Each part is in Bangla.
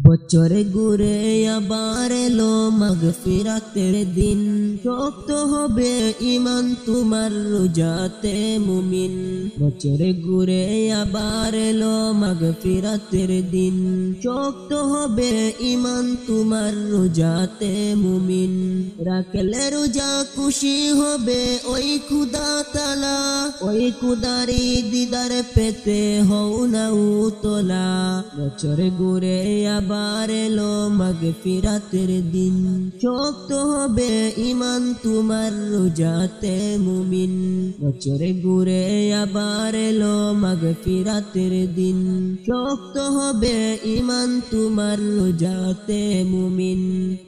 বছরে ঘুরে আবার এলো মাগফিরাতের দিন। শক্ত হবে ঈমান তোমার রোজাতে মুমিন। বছরে ঘুরে আবার এলো মাগফিরাতের দিন। শক্ত হবে ঈমান তোমার রোজাতে মুমিন। রাখলে রোজা খুশি হবে ওই খুদা তাআলা। ওই খুদারি দিদার পেতে হও না উতলা। বছরে ঘুরে আবার এলো মাগফিরাতের দিন। শক্ত হবে ঈমান তোমার রোজাতে মুমিন। বছরে ঘুরে আবার এলো মাগফিরাতের দিন। শক্ত হবে ঈমান তোমার রোজাতে মুমিন।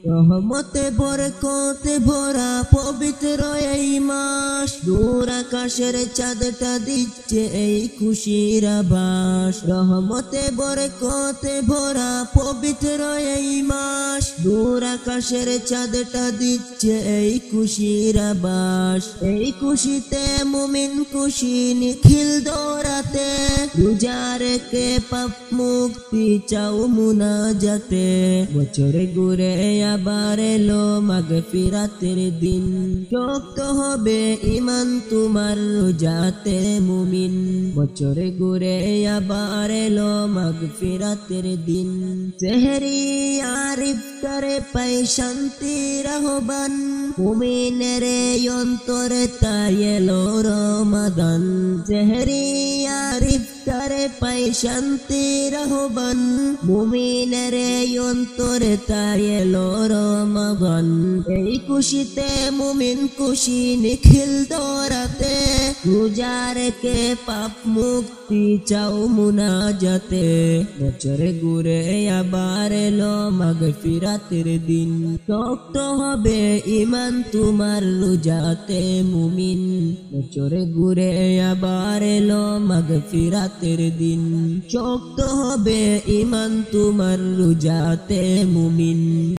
রহমতে বরকতে ভরা পবিত্র এই মাস। দূর আকাশের চাঁদটা দিচ্ছে এই খুশির আভাস। রহমতে বরকতে ভরা পবিত্র এই মাস। দূর আকাশের চাঁদটা দিচ্ছে এই খুশির আভাস। এই খুশিতে মুমিন খুশি নিখিল দৌড়াতে। রোজা রেখে পাপ মুক্তি চাও মুনাজাতে। বছরে ঘুরে আবার এলো মাগফিরাতের দিন। শক্ত হবে ঈমান তোমার রোজাতে মুমিন। বছরে ঘুরে আবার এলো মাগফিরাতের দিন। সেহরি আর ইফতারে পাই শান্তির আহ্বান। মুমিনের অন্তরে তাই এলো রমাদান। সেহরি আর ইফতারে পাই শান্তির আহ্বান। মুমিনের অন্তরে তাই এলো রমাদান। এই খুশিতে মুমিন খুশি নিখিল দৌড়াতে। রোজা রেখে পাপ মুক্তি চাও মুনাজাতে। বছরে ঘুরে আবার এলো মাগফিরাতের দিন। শক্ত হবে ঈমান তোমার রোজাতে মুমিন। বছরে ঘুরে আবার এলো মাগফিরাতের দিন। শক্ত হবে ঈমান তোমার রোজাতে মুমিন।